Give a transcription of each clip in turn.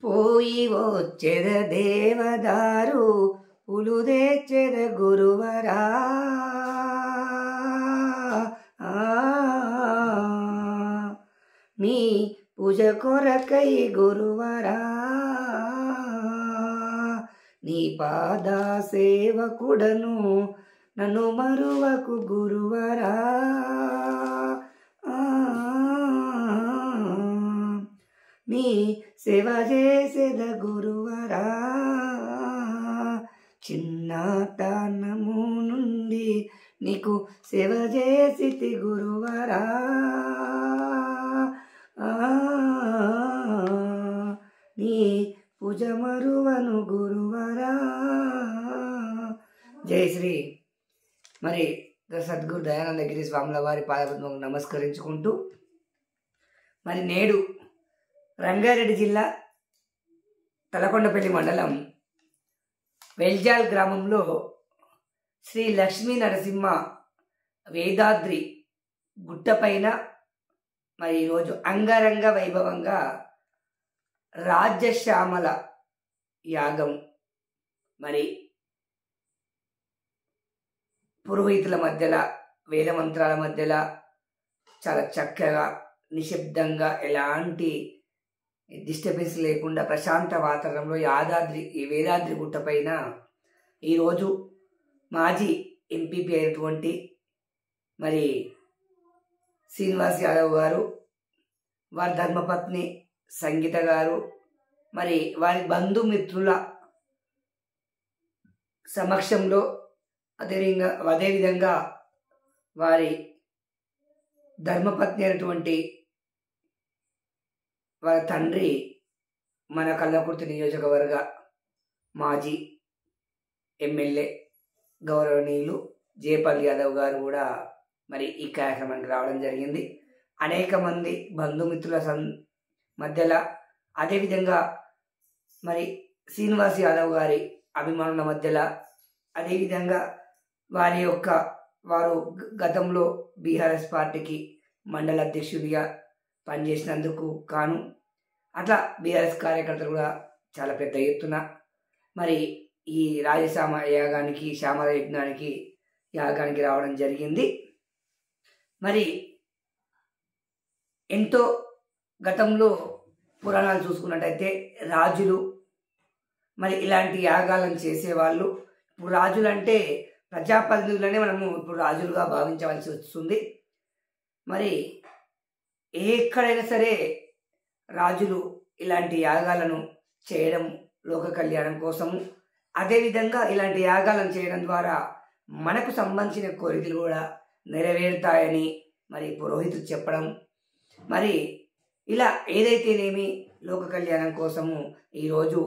పోయి వచ్చెద దేవదారు పులు తెచ్చెద గురువరా మీ పూజ కొరకై గురువరా నీ పాద సేవకుడను నన్ను మరువకు గురువరా నీ సేవ చేసేద గురువరా చిన్నతనము నుండి నీకు సేవ చేసితి గురువరా నీ పూజ మరువను గురువరా. జై శ్రీ. మరి సద్గురు దయానందగిరి స్వాముల వారి పాదపద్మకు నమస్కరించుకుంటూ మరి నేడు రంగారెడ్డి జిల్లా తలకొండపల్లి మండలం వెల్జాల్ గ్రామంలో శ్రీ లక్ష్మీ నరసింహ వేదాద్రి గుట్టపైన మరి ఈరోజు అంగరంగ వైభవంగా రాజ్యశ్యామల యాగం మరి పురోహితుల మధ్యలో వేదమంత్రాల మధ్యలో చాలా చక్కగా నిశ్శబ్దంగా ఎలాంటి డిస్టర్బెన్స్ లేకుండా ప్రశాంత వాతావరణంలో ఈ వేదాద్రి గుట్టపైన ఈరోజు మాజీ ఎంపీపీ అయినటువంటి మరి శ్రీనివాస్ యాదవ్ గారు, వారి ధర్మపత్ని సంగీత గారు, మరి వారి బంధుమిత్రుల సమక్షంలో అదేవిధంగా వారి ధర్మపత్ని అయినటువంటి వారి తండ్రి మన కల్లకుర్తి నియోజకవర్గ మాజీ ఎమ్మెల్యే గౌరవనీయులు జయపాల్ యాదవ్ గారు కూడా మరి ఈ కార్యక్రమానికి రావడం జరిగింది. అనేక మంది బంధుమిత్రుల మధ్యలో అదేవిధంగా మరి శ్రీనివాస్ యాదవ్ గారి అభిమానుల మధ్యలో అదేవిధంగా వారు గతంలో బీఆర్ఎస్ పార్టీకి మండల అధ్యక్షుడిగా పనిచేసినందుకు కాను అట్లా బీఆర్ఎస్ కార్యకర్తలు కూడా చాలా పెద్ద ఎత్తున మరి ఈ రాజశ్యామ యాగానికి శ్యామల యాగానికి రావడం జరిగింది. మరి ఎంతో గతంలో పురాణాలు చూసుకున్నట్టయితే రాజులు మరి ఇలాంటి యాగాలను చేసేవాళ్ళు. ఇప్పుడు రాజులు అంటే ప్రజాప్రతినిధులనే మనము ఇప్పుడు రాజులుగా భావించవలసి వస్తుంది. మరి ఎక్కడైనా సరే రాజులు ఇలాంటి యాగాలను చేయడం లోక కళ్యాణం కోసము, అదేవిధంగా ఇలాంటి యాగాలను చేయడం ద్వారా మనకు సంబంధించిన కోరికలు కూడా నెరవేరుతాయని మరి పురోహితులు చెప్పడం, మరి ఇలా ఏదైతేనేమి లోక కళ్యాణం కోసము ఈరోజు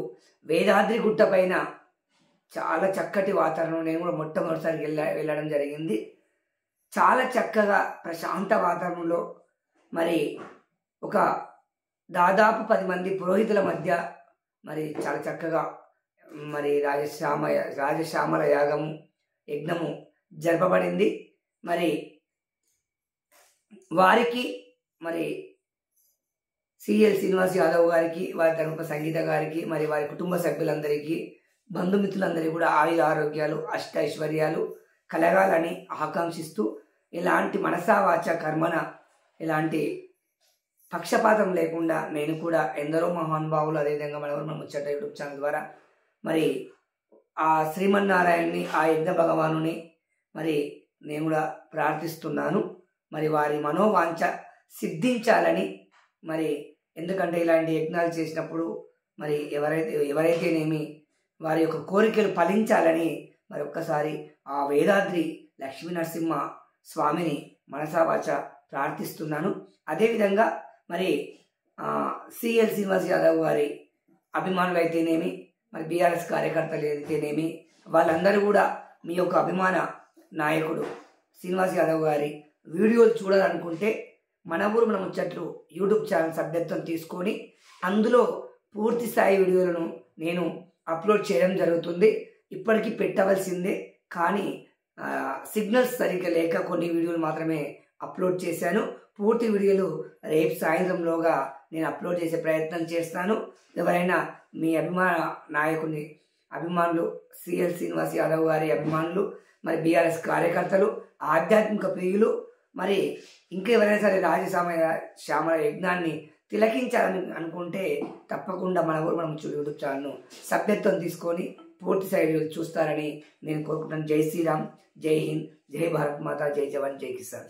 వేదాద్రి గుట్ట పైన చాలా చక్కటి వాతావరణం, నేను కూడా మొట్టమొదటిసారి వెళ్ళడం జరిగింది. చాలా చక్కగా ప్రశాంత వాతావరణంలో మరి ఒక దాదాపు 10 మంది పురోహితుల మధ్య మరి చాలా చక్కగా మరి రాజశ్యామల యజ్ఞము జరపబడింది. మరి వారికి మరి సిఎల్ శ్రీనివాస్ యాదవ్ గారికి, వారి ధర్మ సంగీత గారికి, మరి వారి కుటుంబ సభ్యులందరికీ, బంధుమిత్రులందరికీ కూడా ఆయుర ఆరోగ్యాలు అష్టైశ్వర్యాలు కలగాలని ఆకాంక్షిస్తూ ఇలాంటి మనసా వాచ కర్మన ఇలాంటి పక్షపాతం లేకుండా నేను కూడా ఎందరో మహానుభావులు అదేవిధంగా మన ముచ్చట యూట్యూబ్ ఛానల్ ద్వారా మరి ఆ శ్రీమన్నారాయణని ఆ యజ్ఞ భగవానుని మరి నేను కూడా ప్రార్థిస్తున్నాను. మరి వారి మనోవాంఛ సిద్ధించాలని, మరి ఎందుకంటే ఇలాంటి యజ్ఞాలు చేసినప్పుడు మరి ఎవరైతేనేమి వారి యొక్క కోరికలు ఫలించాలని మరి ఒక్కసారి ఆ వేదాద్రి లక్ష్మీ నరసింహ స్వామిని మనసావాచ ప్రార్థిస్తున్నాను. అదేవిధంగా మరి సిఎల్ శ్రీనివాస్ యాదవ్ గారి అభిమానులు అయితేనేమి, మరి బీఆర్ఎస్ కార్యకర్తలు అయితేనేమి, వాళ్ళందరూ కూడా మీ యొక్క అభిమాన నాయకుడు శ్రీనివాస్ యాదవ్ గారి వీడియోలు చూడాలనుకుంటే మన ఊరు మన ముచ్చట్లు యూట్యూబ్ ఛానల్ సభ్యత్వం తీసుకొని అందులో పూర్తి స్థాయి వీడియోలను నేను అప్లోడ్ చేయడం జరుగుతుంది. ఇప్పటికీ పెట్టవలసిందే, కానీ సిగ్నల్స్ సరిగ్గా లేక కొన్ని వీడియోలు మాత్రమే అప్లోడ్ చేశాను. పూర్తి వీడియోలు రేపు సాయంత్రంలోగా నేను అప్లోడ్ చేసే ప్రయత్నం చేస్తాను. ఎవరైనా మీ నాయకుని అభిమానులు, సిఎల్ శ్రీనివాస్ యాదవ్ గారి అభిమానులు, మరి బీఆర్ఎస్ కార్యకర్తలు, ఆధ్యాత్మిక ప్రియులు, మరి ఇంకా ఎవరైనా సరే శ్యామల యజ్ఞాన్ని తిలకించాలని అనుకుంటే తప్పకుండా మన ఊరు మనం యూట్యూబ్ ఛానల్ను సభ్యత్వం తీసుకొని పూర్తి స్థాయిలో చూస్తారని నేను కోరుకుంటున్నాను. జై శ్రీరామ్, జై హింద్, జై భారత్ మాత, జై జవాన్, జై కిసాన్.